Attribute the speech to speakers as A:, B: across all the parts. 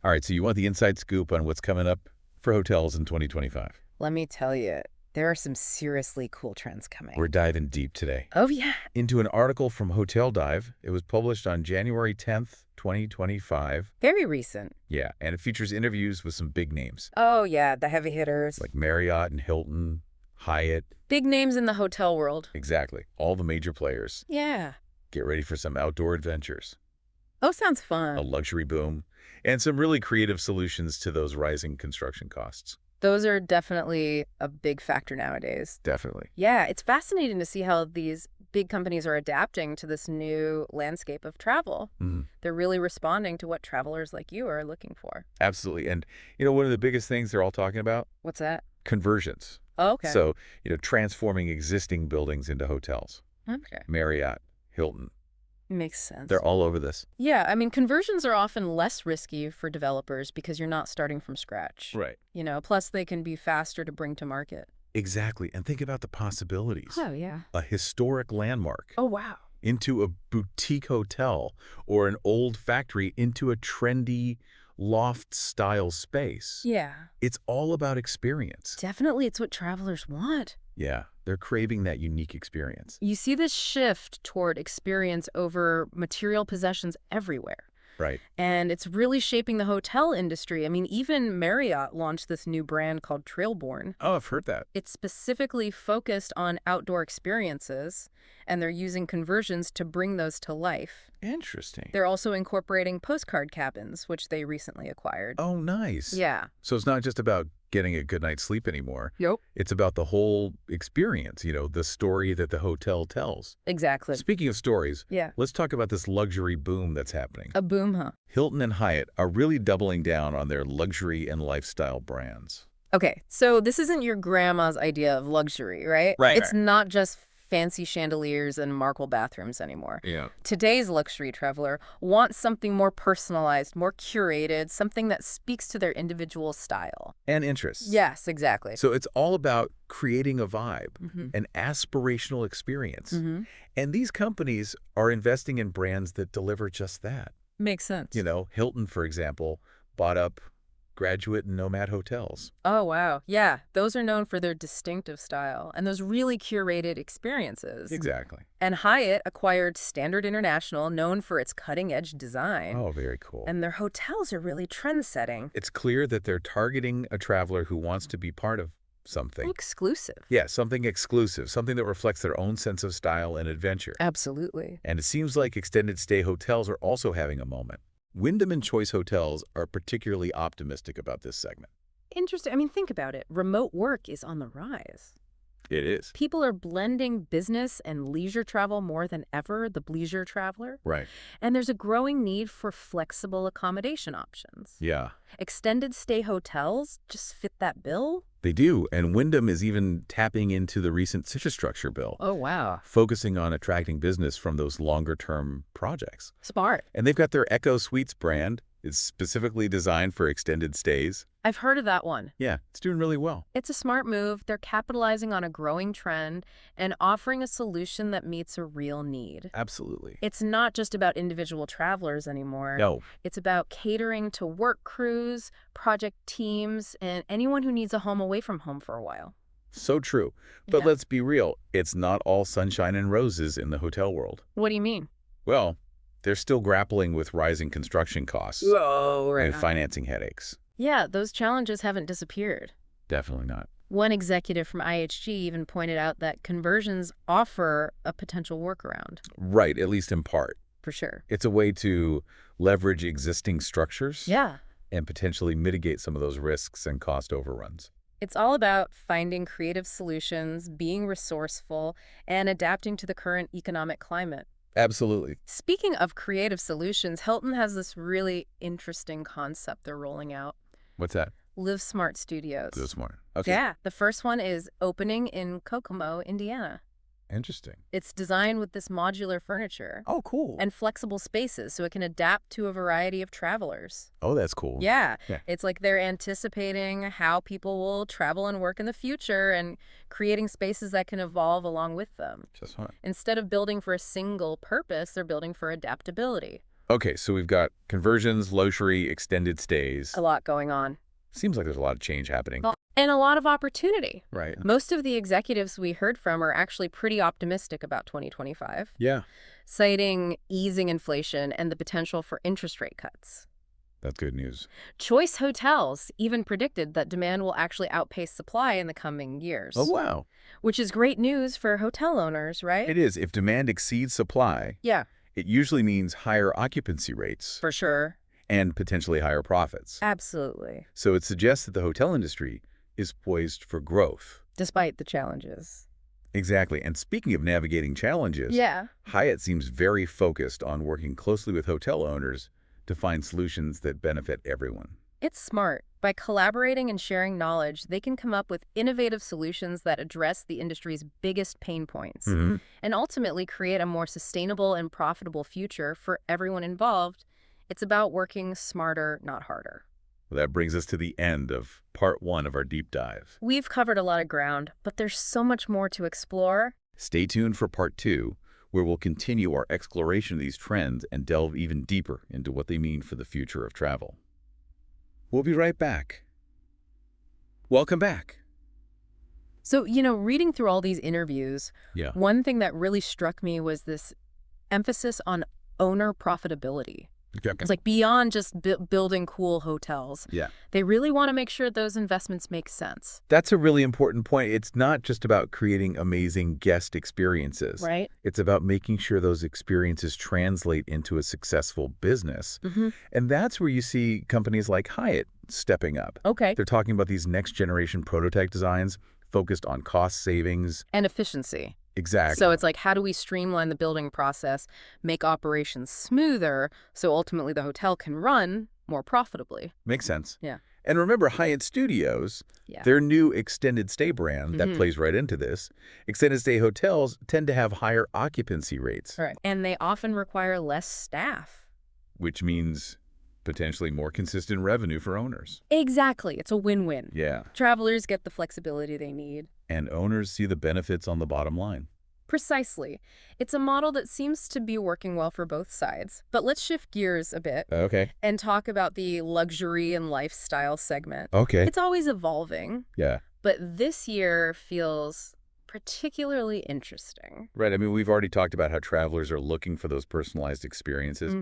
A: All right, so you want the inside scoop on what's coming up for hotels in 2025.
B: Let me tell you, there are some seriously cool trends coming.
A: We're diving deep today
B: Oh, yeah.
A: into an article from Hotel Dive. It was published on January 10th, 2025.
B: Very recent.
A: Yeah, and it features interviews with some big names
B: Oh, yeah, the heavy hitters.
A: like Marriott and Hilton, Hyatt.
B: Big names in the hotel world.
A: Exactly, all the major players.
B: Yeah.
A: Get ready for some outdoor adventures,
B: Oh, sounds
A: a
B: fun.
A: luxury boom, and some really creative solutions to those rising construction costs.
B: Those are definitely a big factor nowadays.
A: Definitely.
B: Yeah, it's fascinating to see how these big companies are adapting to this new landscape of travel.
A: Mhm.
B: They're really responding to what travelers like you are looking for.
A: Absolutely. And, one of the biggest things they're all talking about,
B: What's that?
A: conversions.
B: Oh, okay.
A: So, transforming existing buildings into hotels.
B: Okay.
A: Marriott, Hilton,
B: Makes sense.
A: they're all over this.
B: Yeah, I mean, conversions are often less risky for developers because you're not starting from scratch.
A: Right.
B: Plus they can be faster to bring to market.
A: Exactly. And think about the possibilities.
B: Oh, yeah.
A: A historic landmark
B: Oh, wow.
A: into a boutique hotel or an old factory into a trendy loft-style space.
B: Yeah.
A: It's all about experience.
B: Definitely, it's what travelers want.
A: Yeah, they're craving that unique experience.
B: You see this shift toward experience over material possessions everywhere.
A: Right.
B: And it's really shaping the hotel industry. I mean, even Marriott launched this new brand called Trailborn.
A: Oh, I've heard that.
B: It's specifically focused on outdoor experiences, and they're using conversions to bring those to life.
A: Interesting.
B: They're also incorporating postcard cabins, which they recently acquired.
A: Oh, nice.
B: Yeah.
A: So it's not just about getting a good night's sleep anymore.
B: Yep.
A: It's about the whole experience, the story that the hotel tells.
B: Exactly.
A: Speaking of stories,
B: Yeah.
A: let's talk about this luxury boom that's happening.
B: A boom, huh?
A: Hilton and Hyatt are really doubling down on their luxury and lifestyle brands.
B: Okay, so this isn't your grandma's idea of luxury, right?
A: Right,
B: It's
A: right.
B: not just fancy chandeliers and marble bathrooms anymore.
A: Yeah.
B: Today's luxury traveler wants something more personalized, more curated, something that speaks to their individual style.
A: And interests.
B: Yes, exactly.
A: So it's all about creating a vibe,
B: Mm-hmm.
A: an aspirational experience.
B: Mm-hmm.
A: And these companies are investing in brands that deliver just that.
B: Makes sense.
A: Hilton, for example, bought up Graduate and Nomad hotels.
B: Oh, wow. Yeah, those are known for their distinctive style and those really curated experiences.
A: Exactly.
B: And Hyatt acquired Standard International, known for its cutting-edge design.
A: Oh, very cool.
B: And their hotels are really trend-setting.
A: It's clear that they're targeting a traveler who wants to be part of something.
B: Exclusive.
A: Yeah, something exclusive, something that reflects their own sense of style and adventure.
B: Absolutely.
A: And it seems like extended stay hotels are also having a moment. Wyndham and Choice Hotels are particularly optimistic about this segment.
B: Interesting. I mean, think about it. Remote work is on the rise.
A: It is.
B: People are blending business and leisure travel more than ever, the bleisure traveler.
A: Right.
B: And there's a growing need for flexible accommodation options.
A: Yeah,
B: Extended stay hotels just fit that bill?
A: they do. And Wyndham is even tapping into the recent infrastructure bill,
B: Oh, wow.
A: focusing on attracting business from those longer-term projects.
B: Smart.
A: And they've got their Echo Suites brand. It's specifically designed for extended stays.
B: I've heard of that one.
A: Yeah, it's doing really well.
B: It's a smart move. They're capitalizing on a growing trend and offering a solution that meets a real need.
A: Absolutely.
B: It's not just about individual travelers anymore.
A: No,
B: It's about catering to work crews, project teams, and anyone who needs a home away from home for a while.
A: so true. But
B: Yeah.
A: let's be real, it's not all sunshine and roses in the hotel world.
B: What do you mean?
A: Well, they're still grappling with rising construction costs
B: Oh,
A: and financing headaches.
B: Yeah, those challenges haven't disappeared.
A: Definitely not.
B: One executive from IHG even pointed out that conversions offer a potential workaround,
A: Right, at least in part.
B: for sure.
A: It's a way to leverage existing structures
B: Yeah.
A: and potentially mitigate some of those risks and cost overruns.
B: It's all about finding creative solutions, being resourceful, and adapting to the current economic climate.
A: Absolutely.
B: Speaking of creative solutions, Hilton has this really interesting concept they're rolling out.
A: What's that?
B: Live Smart Studios.
A: This morning. Okay.
B: Yeah, the first one is opening in Kokomo, Indiana.
A: Interesting.
B: It's designed with this modular furniture
A: Oh, cool.
B: and flexible spaces so it can adapt to a variety of travelers.
A: Oh, that's cool.
B: Yeah,
A: Yeah.
B: it's like they're anticipating how people will travel and work in the future and creating spaces that can evolve along with them.
A: Just fine.
B: Instead of building for a single purpose, they're building for adaptability.
A: Okay, so we've got conversions, luxury, extended stays.
B: A lot going on.
A: Seems like there's a lot of change happening.
B: And a lot of opportunity.
A: Right.
B: Most of the executives we heard from are actually pretty optimistic about 2025,
A: Yeah.
B: citing easing inflation and the potential for interest rate cuts.
A: That's good news.
B: Choice Hotels even predicted that demand will actually outpace supply in the coming years.
A: Oh, wow.
B: Which is great news for hotel owners, right?
A: It is. If demand exceeds supply,
B: Yeah,
A: it usually means higher occupancy rates
B: for sure.
A: and potentially higher profits.
B: Absolutely.
A: So it suggests that the hotel industry is poised for growth.
B: Despite the challenges.
A: Exactly. And speaking of navigating challenges,
B: Yeah.
A: Hyatt seems very focused on working closely with hotel owners to find solutions that benefit everyone.
B: It's smart. By collaborating and sharing knowledge, they can come up with innovative solutions that address the industry's biggest pain points and ultimately create a more sustainable and profitable future for everyone involved. It's about working smarter, not harder.
A: Well, that brings us to the end of part 1 of our deep dive.
B: We've covered a lot of ground, but there's so much more to explore.
A: Stay tuned for part 2, where we'll continue our exploration of these trends and delve even deeper into what they mean for the future of travel. We'll be right back. Welcome back.
B: So, reading through all these interviews,
A: Yeah.
B: one thing that really struck me was this emphasis on owner profitability. It's like beyond just building cool hotels.
A: Yeah.
B: They really want to make sure those investments make sense.
A: That's a really important point. It's not just about creating amazing guest experiences.
B: Right?
A: It's about making sure those experiences translate into a successful business. And that's where you see companies like Hyatt stepping up.
B: Okay.
A: They're talking about these next-generation prototype designs focused on cost savings.
B: And efficiency.
A: Exactly.
B: So it's like, how do we streamline the building process, make operations smoother, so ultimately the hotel can run more profitably?
A: Makes sense.
B: Yeah.
A: And remember, Hyatt Studios,
B: Yeah.
A: their new extended stay brand that plays right into this, extended stay hotels tend to have higher occupancy rates.
B: Right. And they often require less staff.
A: Which means potentially more consistent revenue for owners.
B: Exactly. It's a win-win.
A: Yeah.
B: Travelers get the flexibility they need.
A: And owners see the benefits on the bottom line.
B: Precisely. It's a model that seems to be working well for both sides. But let's shift gears a bit
A: Okay.
B: and talk about the luxury and lifestyle segment.
A: Okay.
B: It's always evolving,
A: Yeah.
B: but this year feels particularly interesting.
A: Right. I mean, we've already talked about how travelers are looking for those personalized experiences.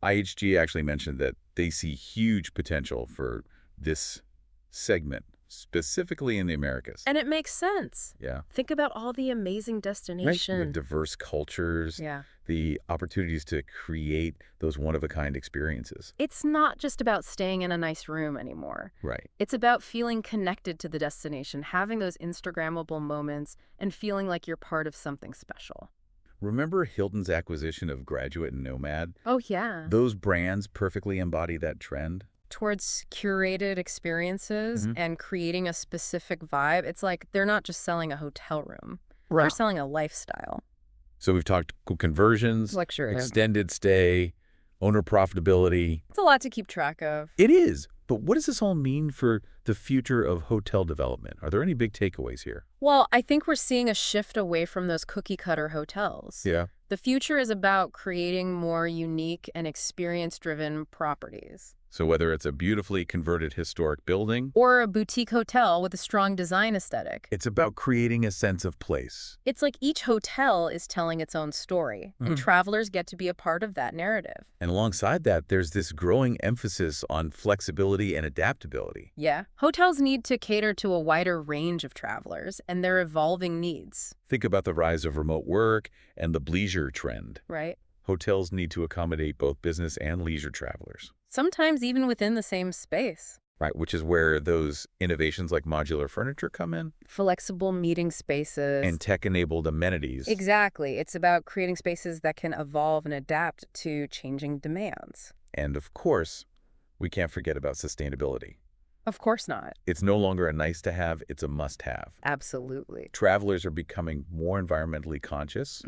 A: IHG actually mentioned that they see huge potential for this segment, specifically in the Americas.
B: And it makes sense.
A: Yeah.
B: Think about all the amazing
A: Right.
B: destinations.
A: The diverse cultures,
B: Yeah.
A: the opportunities to create those one-of-a-kind experiences.
B: It's not just about staying in a nice room anymore.
A: Right.
B: It's about feeling connected to the destination, having those Instagrammable moments, and feeling like you're part of something special.
A: Remember Hilton's acquisition of Graduate and Nomad?
B: Oh, yeah.
A: Those brands perfectly embody that trend.
B: Towards curated experiences and creating a specific vibe. It's like they're not just selling a hotel room. They're selling a lifestyle.
A: So we've talked conversions,
B: Luxury.
A: extended stay, owner profitability.
B: It's a lot to keep track of.
A: It is. But what does this all mean for the future of hotel development? Are there any big takeaways here?
B: Well, I think we're seeing a shift away from those cookie-cutter hotels.
A: Yeah.
B: The future is about creating more unique and experience-driven properties.
A: So whether it's a beautifully converted historic building,
B: Or a boutique hotel with a strong design aesthetic.
A: it's about creating a sense of place.
B: It's like each hotel is telling its own story, and travelers get to be a part of that narrative.
A: And alongside that, there's this growing emphasis on flexibility and adaptability.
B: Yeah. Hotels need to cater to a wider range of travelers and their evolving needs,
A: Think about the rise of remote work and the bleisure trend.
B: right?
A: Hotels need to accommodate both business and leisure travelers.
B: Sometimes even within the same space.
A: Right, which is where those innovations like modular furniture come in,
B: Flexible meeting spaces.
A: and tech-enabled amenities.
B: Exactly. It's about creating spaces that can evolve and adapt to changing demands.
A: And of course, we can't forget about sustainability.
B: Of course not.
A: It's no longer a nice-to-have, it's a must-have.
B: Absolutely.
A: Travelers are becoming more environmentally conscious,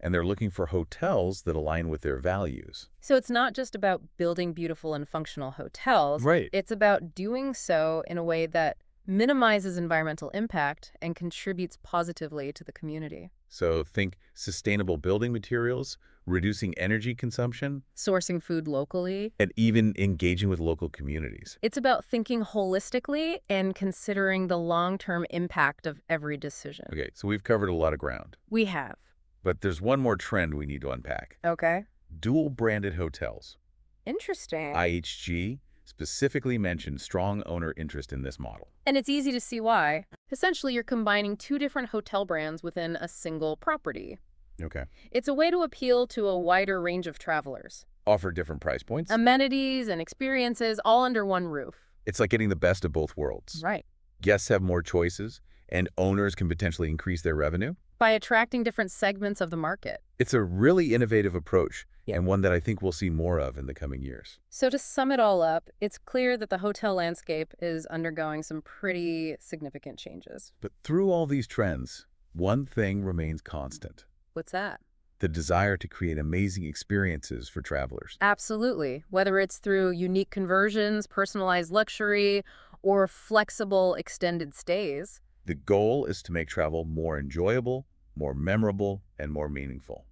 A: and they're looking for hotels that align with their values.
B: So it's not just about building beautiful and functional hotels.
A: Right.
B: It's about doing so in a way that minimizes environmental impact and contributes positively to the community.
A: So think sustainable building materials reducing energy consumption,
B: Sourcing food locally.
A: and even engaging with local communities.
B: It's about thinking holistically and considering the long-term impact of every decision.
A: Okay, so we've covered a lot of ground.
B: We have.
A: But there's one more trend we need to unpack.
B: Okay.
A: Dual-branded hotels.
B: Interesting.
A: IHG specifically mentioned strong owner interest in this model.
B: And it's easy to see why. Essentially, you're combining two different hotel brands within a single property.
A: Okay.
B: It's a way to appeal to a wider range of travelers.
A: Offer different price points.
B: Amenities and experiences all under one roof.
A: It's like getting the best of both worlds.
B: Right.
A: Guests have more choices, and owners can potentially increase their revenue.
B: By attracting different segments of the market.
A: It's a really innovative approach,
B: Yeah.
A: and one that I think we'll see more of in the coming years.
B: So to sum it all up, it's clear that the hotel landscape is undergoing some pretty significant changes.
A: But through all these trends, one thing remains constant:
B: What's that?
A: the desire to create amazing experiences for travelers.
B: Absolutely. Whether it's through unique conversions, personalized luxury, or flexible extended stays.
A: The goal is to make travel more enjoyable, more memorable, and more meaningful.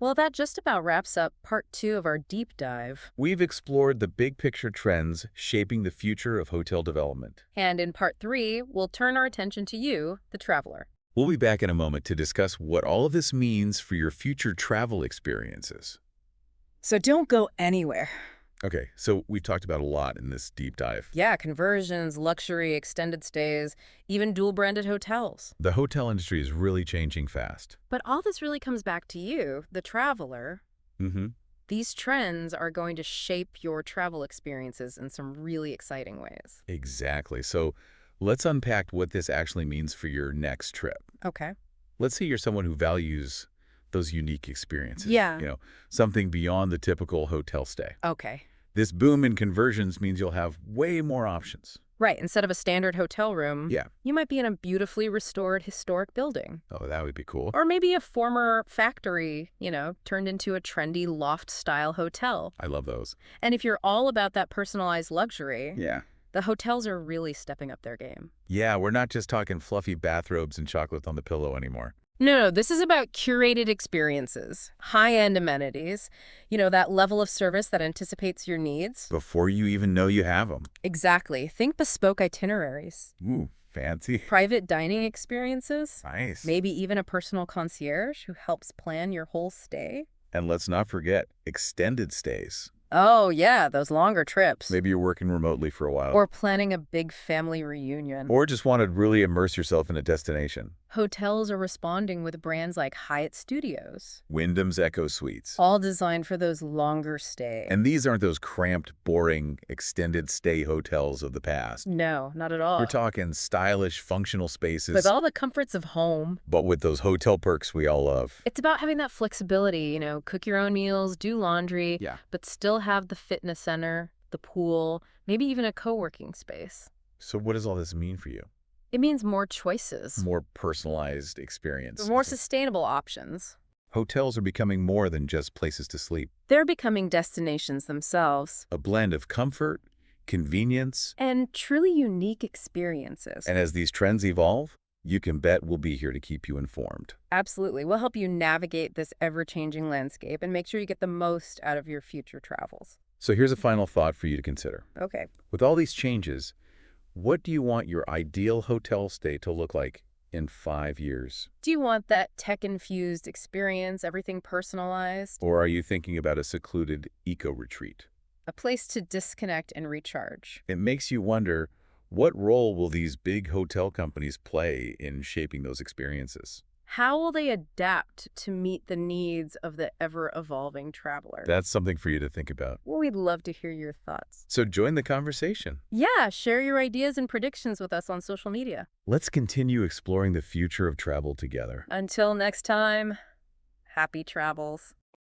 B: Well, that just about wraps up part 2 of our deep dive.
A: We've explored the big picture trends shaping the future of hotel development.
B: And in part 3, we'll turn our attention to you, the traveler.
A: We'll be back in a moment to discuss what all of this means for your future travel experiences.
B: So don't go anywhere.
A: Okay, so we've talked about a lot in this deep dive.
B: Yeah, conversions, luxury, extended stays, even dual-branded hotels.
A: The hotel industry is really changing fast.
B: But all this really comes back to you, the traveler.
A: Mm-hmm.
B: These trends are going to shape your travel experiences in some really exciting ways.
A: Exactly. So let's unpack what this actually means for your next trip.
B: Okay.
A: Let's say you're someone who values those unique experiences.
B: Yeah.
A: Something beyond the typical hotel stay.
B: Okay.
A: This boom in conversions means you'll have way more options.
B: Right. Instead of a standard hotel room,
A: Yeah.
B: you might be in a beautifully restored historic building.
A: Oh, that would be cool.
B: Or maybe a former factory, turned into a trendy loft-style hotel.
A: I love those.
B: And if you're all about that personalized luxury,
A: Yeah.
B: the hotels are really stepping up their game.
A: Yeah, we're not just talking fluffy bathrobes and chocolate on the pillow anymore.
B: No, this is about curated experiences, high-end amenities, that level of service that anticipates your needs.
A: Before you even know you have them.
B: Exactly. Think bespoke itineraries,
A: Ooh, fancy.
B: private dining experiences,
A: Nice.
B: maybe even a personal concierge who helps plan your whole stay.
A: And let's not forget extended stays.
B: Oh, yeah, those longer trips.
A: Maybe you're working remotely for a while.
B: Or planning a big family reunion.
A: Or just want to really immerse yourself in a destination.
B: Hotels are responding with brands like Hyatt Studios,
A: Wyndham's Echo Suites.
B: all designed for those longer stays.
A: And these aren't those cramped, boring, extended stay hotels of the past.
B: No, not at all.
A: We're talking stylish, functional spaces,
B: With all the comforts of home.
A: but with those hotel perks we all love.
B: It's about having that flexibility, cook your own meals, do laundry,
A: Yeah.
B: but still have the fitness center, the pool, maybe even a co-working space.
A: So what does all this mean for you?
B: It means more choices,
A: More personalized experience.
B: more sustainable options.
A: Hotels are becoming more than just places to sleep.
B: They're becoming destinations themselves.
A: A blend of comfort, convenience,
B: And truly unique experiences.
A: and as these trends evolve, you can bet we'll be here to keep you informed.
B: Absolutely. We'll help you navigate this ever-changing landscape and make sure you get the most out of your future travels.
A: So here's a final thought for you to consider.
B: Okay.
A: With all these changes, what do you want your ideal hotel stay to look like in 5 years?
B: Do you want that tech-infused experience, everything personalized?
A: Or are you thinking about a secluded eco-retreat?
B: A place to disconnect and recharge.
A: It makes you wonder, what role will these big hotel companies play in shaping those experiences?
B: How will they adapt to meet the needs of the ever-evolving traveler?
A: That's something for you to think about.
B: Well, we'd love to hear your thoughts.
A: So join the conversation.
B: Yeah, share your ideas and predictions with us on social media.
A: Let's continue exploring the future of travel together.
B: Until next time, happy travels.